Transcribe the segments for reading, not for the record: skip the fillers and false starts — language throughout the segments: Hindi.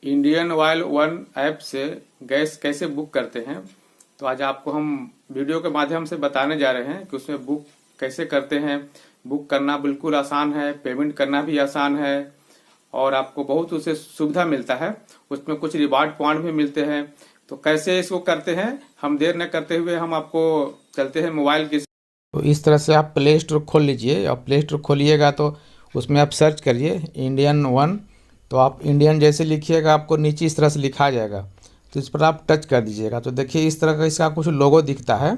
इंडियन ऑयल वन ऐप से गैस कैसे बुक करते हैं। तो आज आपको हम वीडियो के माध्यम से बताने जा रहे हैं कि उसमें बुक कैसे करते हैं। बुक करना बिल्कुल आसान है, पेमेंट करना भी आसान है और आपको बहुत उससे सुविधा मिलता है। उसमें कुछ रिवार्ड पॉइंट भी मिलते हैं। तो कैसे इसको करते हैं, हम देर न करते हुए हम आपको चलते हैं मोबाइल की। तो इस तरह से आप प्ले स्टोर खोल लीजिए और प्ले स्टोर खोलिएगा तो उसमें आप सर्च करिए इंडियन वन। तो आप इंडियन जैसे लिखिएगा आपको नीचे इस तरह से लिखा जाएगा, तो इस पर आप टच कर दीजिएगा। तो देखिए इस तरह का इसका कुछ लोगो दिखता है।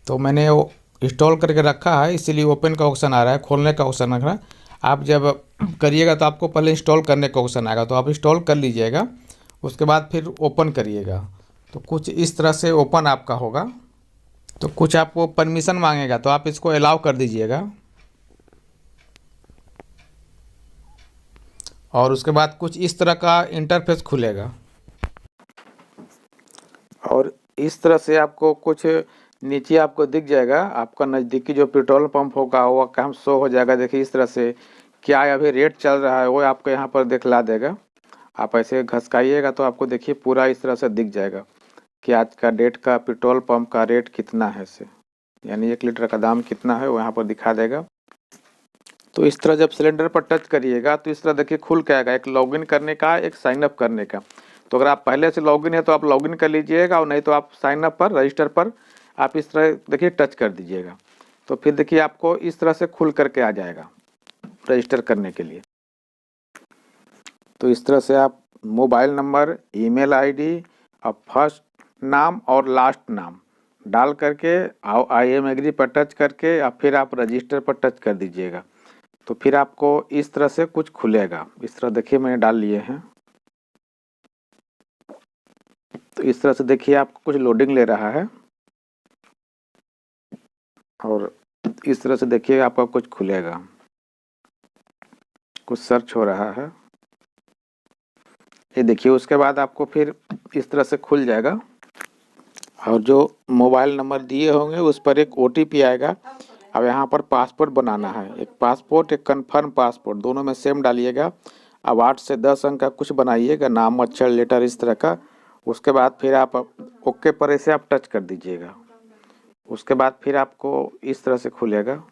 तो मैंने वो इंस्टॉल करके रखा है, इसीलिए ओपन का ऑप्शन आ रहा है, खोलने का ऑप्शन आ रहा है। आप जब करिएगा तो आपको पहले इंस्टॉल करने का ऑप्शन आएगा, तो आप इंस्टॉल कर लीजिएगा। उसके बाद फिर ओपन करिएगा तो कुछ इस तरह से ओपन आपका होगा। तो कुछ आपको परमिशन मांगेगा, तो आप इसको अलाउ कर दीजिएगा। और उसके बाद कुछ इस तरह का इंटरफेस खुलेगा और इस तरह से आपको कुछ नीचे आपको दिख जाएगा। आपका नज़दीकी जो पेट्रोल पंप होगा वो काम शो हो जाएगा। देखिए इस तरह से क्या अभी रेट चल रहा है वो आपको यहाँ पर दिखला देगा। आप ऐसे घसकाइएगा तो आपको देखिए पूरा इस तरह से दिख जाएगा कि आज का डेट का पेट्रोल पंप का रेट कितना है, से यानी 1 लीटर का दाम कितना है वो यहाँ पर दिखा देगा। तो इस तरह जब सिलेंडर पर टच करिएगा तो इस तरह देखिए खुल के आएगा, एक लॉगिन करने का, एक साइन अप करने का। तो अगर आप पहले से लॉगिन है तो आप लॉगिन कर लीजिएगा, और नहीं तो आप साइन अप पर, रजिस्टर पर आप इस तरह देखिए टच कर दीजिएगा। तो फिर देखिए आपको इस तरह से खुल करके आ जाएगा रजिस्टर करने के लिए। तो इस तरह से आप मोबाइल नंबर, ईमेल आईडी और फर्स्ट नाम और लास्ट नाम डाल करके आई एम एग्री पर टच करके और फिर आप रजिस्टर पर टच कर दीजिएगा। तो फिर आपको इस तरह से कुछ खुलेगा। इस तरह देखिए मैंने डाल लिए हैं। तो इस तरह से देखिए आपको कुछ लोडिंग ले रहा है और इस तरह से देखिए आपका कुछ खुलेगा, कुछ सर्च हो रहा है, ये देखिए। उसके बाद आपको फिर इस तरह से खुल जाएगा और जो मोबाइल नंबर दिए होंगे उस पर एक OTP आएगा। अब यहाँ पर पासपोर्ट बनाना है, एक पासपोर्ट, एक कन्फर्म पासपोर्ट, दोनों में सेम डालिएगा। अब 8 से 10 अंक का कुछ बनाइएगा, नाम, अक्षर, लेटर इस तरह का। उसके बाद फिर आप ओके पर ऐसे आप टच कर दीजिएगा। उसके बाद फिर आपको इस तरह से खुलेगा।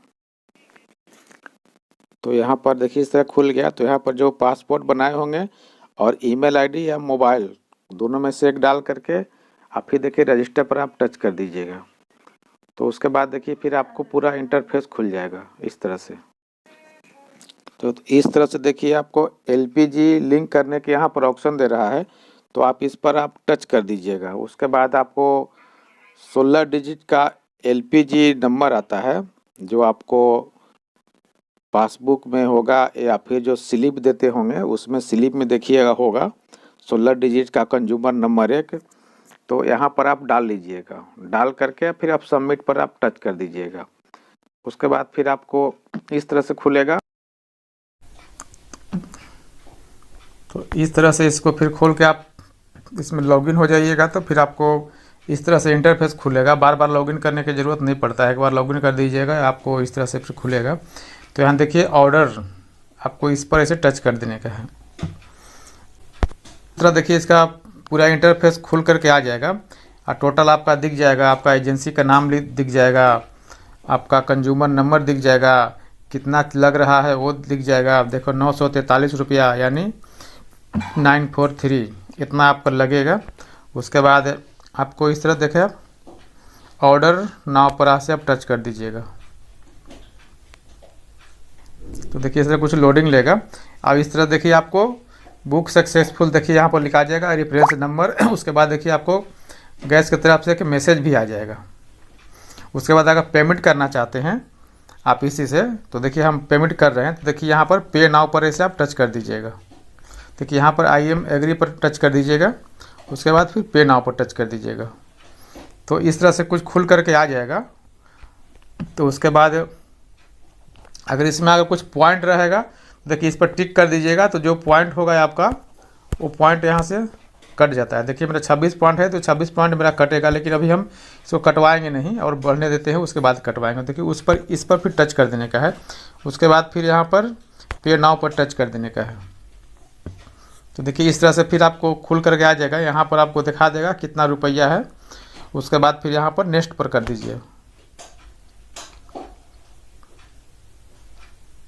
तो यहाँ पर देखिए इस तरह खुल गया। तो यहाँ पर जो पासपोर्ट बनाए होंगे और ईमेल आईडी या मोबाइल दोनों में से एक डाल करके आप फिर देखिए रजिस्टर पर आप टच कर दीजिएगा। तो उसके बाद देखिए फिर आपको पूरा इंटरफेस खुल जाएगा इस तरह से। तो इस तरह से देखिए आपको LPG लिंक करने के यहाँ पर ऑप्शन दे रहा है, तो आप इस पर आप टच कर दीजिएगा। उसके बाद आपको 16 डिजिट का LPG नंबर आता है, जो आपको पासबुक में होगा या फिर जो स्लिप देते होंगे उसमें स्लिप में देखिएगा होगा 16 डिजिट का कंज्यूमर नंबर 1। तो यहाँ पर आप डाल लीजिएगा, डाल करके फिर आप सबमिट पर आप टच कर दीजिएगा। उसके बाद फिर आपको इस तरह से खुलेगा। तो इस तरह से इसको फिर खोल के आप इसमें लॉगिन हो जाइएगा। तो फिर आपको इस तरह से इंटरफेस खुलेगा, बार बार लॉगिन करने की ज़रूरत नहीं पड़ता है, एक बार लॉगिन कर दीजिएगा आपको इस तरह से फिर खुलेगा। तो यहाँ देखिए ऑर्डर, आपको इस पर ऐसे टच कर देने का है। इस तरह देखिए इसका पूरा इंटरफेस खुल करके आ जाएगा और टोटल आपका दिख जाएगा, आपका एजेंसी का नाम दिख जाएगा, आपका कंज्यूमर नंबर दिख जाएगा, कितना लग रहा है वो दिख जाएगा। आप देखो 943 रुपया यानी 943 इतना आपका लगेगा। उसके बाद आपको इस तरह देखे ऑर्डर नाउ पर से आप टच कर दीजिएगा। तो देखिए इस तरह कुछ लोडिंग लेगा। अब इस तरह देखिए आपको बुक सक्सेसफुल देखिए यहाँ पर लिखा जाएगा, रेफरेंस नंबर। उसके बाद देखिए आपको गैस की तरफ से एक मैसेज भी आ जाएगा। उसके बाद अगर पेमेंट करना चाहते हैं आप इसी से, तो देखिए हम पेमेंट कर रहे हैं, तो देखिए यहाँ पर पे नाउ पर ऐसे आप टच कर दीजिएगा। देखिए यहाँ पर आई एम एग्री पर टच कर दीजिएगा। उसके बाद फिर पे नाउ पर टच कर दीजिएगा। तो इस तरह से कुछ खुल करके आ जाएगा। तो उसके बाद अगर इसमें अगर कुछ पॉइंट रहेगा देखिए इस पर टिक कर दीजिएगा। तो जो पॉइंट होगा आपका वो पॉइंट यहाँ से कट जाता है। देखिए मेरा 26 पॉइंट है तो 26 पॉइंट मेरा कटेगा, लेकिन अभी हम इसको कटवाएंगे नहीं और बढ़ने देते हैं, उसके बाद कटवाएंगे। देखिए इस पर फिर टच कर देने का है। उसके बाद फिर यहाँ पर पे नाउ पर टच कर देने का है। तो देखिए इस तरह से फिर आपको खुल करके आ जाएगा। यहाँ पर आपको दिखा देगा कितना रुपया है। उसके बाद फिर यहाँ पर नेक्स्ट पर कर दीजिए।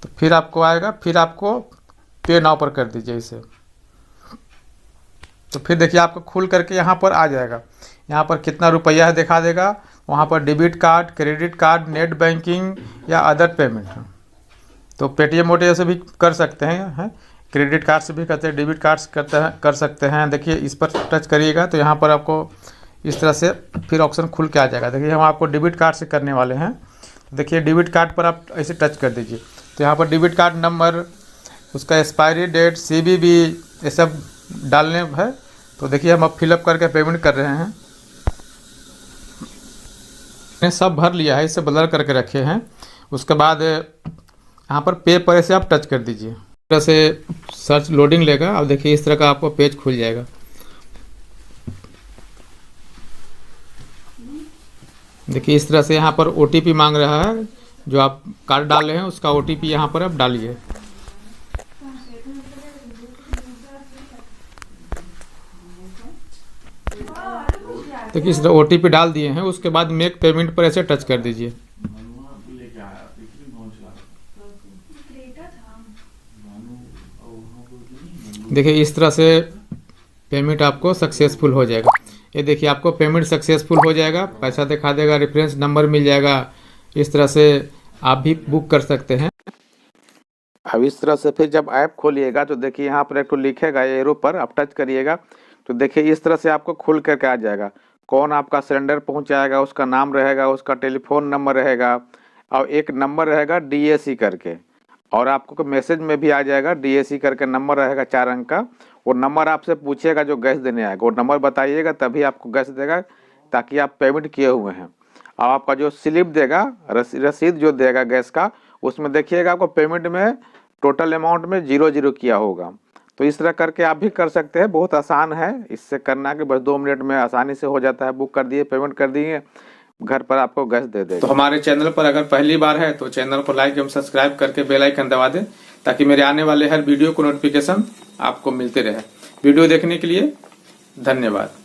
तो फिर आपको आएगा, फिर आपको पे नाउ पर कर दीजिए इसे। तो फिर देखिए आपको खुल करके यहाँ पर आ जाएगा। यहाँ पर कितना रुपया है दिखा देगा। वहाँ पर debit card, credit card, net banking या अदर पेमेंट है। तो पेटीएम वोटीएम से भी कर सकते हैं, क्रेडिट कार्ड से भी करते हैं, डेबिट कार्ड से कर सकते हैं। देखिए इस पर टच करिएगा तो यहाँ पर आपको इस तरह से फिर ऑप्शन खुल के आ जाएगा। देखिए हम आपको डेबिट कार्ड से करने वाले हैं। देखिए डेबिट कार्ड पर आप ऐसे टच कर दीजिए। तो यहाँ पर डेबिट कार्ड नंबर, उसका एक्सपायरी डेट, CVV ये सब डालने है। तो देखिए हम अब फिलअप करके पेमेंट कर रहे हैं। मैंने सब भर लिया है, इसे ब्लर करके रखे हैं। उसके बाद यहाँ पर पे पर ऐसे आप टच कर दीजिए। इस तरह से सर्च लोडिंग लेगा। अब देखिए इस तरह का आपको पेज खुल जाएगा। देखिए इस तरह से यहाँ पर OTP मांग रहा है। जो आप कार्ड डाल रहे हैं उसका OTP यहाँ पर आप डालिए। देखिए इस तरह OTP डाल दिए हैं। उसके बाद मेक पेमेंट पर ऐसे टच कर दीजिए। देखिए इस तरह से पेमेंट आपको सक्सेसफुल हो जाएगा। ये देखिए आपको पेमेंट सक्सेसफुल हो जाएगा, पैसा दिखा देगा, रेफरेंस नंबर मिल जाएगा। इस तरह से आप भी बुक कर सकते हैं। अब इस तरह से फिर जब ऐप खोलिएगा तो देखिए यहाँ पर एक तो लिखेगा एरो पर आप टच करिएगा। तो देखिए इस तरह से आपको खुल करके आ जाएगा। कौन आपका सिलेंडर पहुँचाएगा, उसका नाम रहेगा, उसका टेलीफोन नंबर रहेगा और एक नंबर रहेगा DAC करके। और आपको मैसेज में भी आ जाएगा DAC करके नंबर रहेगा 4 अंक का। वो नंबर आपसे पूछेगा जो गैस देने आएगा, वो नंबर बताइएगा तभी आपको गैस देगा, ताकि आप पेमेंट किए हुए हैं। और आपका जो स्लिप देगा, रसीद जो देगा गैस का, उसमें देखिएगा आपको पेमेंट में टोटल अमाउंट में 0 किया होगा। तो इस तरह करके आप भी कर सकते हैं। बहुत आसान है इससे करना कि बस 2 मिनट में आसानी से हो जाता है। बुक कर दिए, पेमेंट कर दिए, घर पर आपको गैस दे देगा। तो हमारे चैनल पर अगर पहली बार है तो चैनल को लाइक एवं सब्सक्राइब करके बेल आइकन दबा दें, ताकि मेरे आने वाले हर वीडियो को नोटिफिकेशन आपको मिलते रहे। वीडियो देखने के लिए धन्यवाद।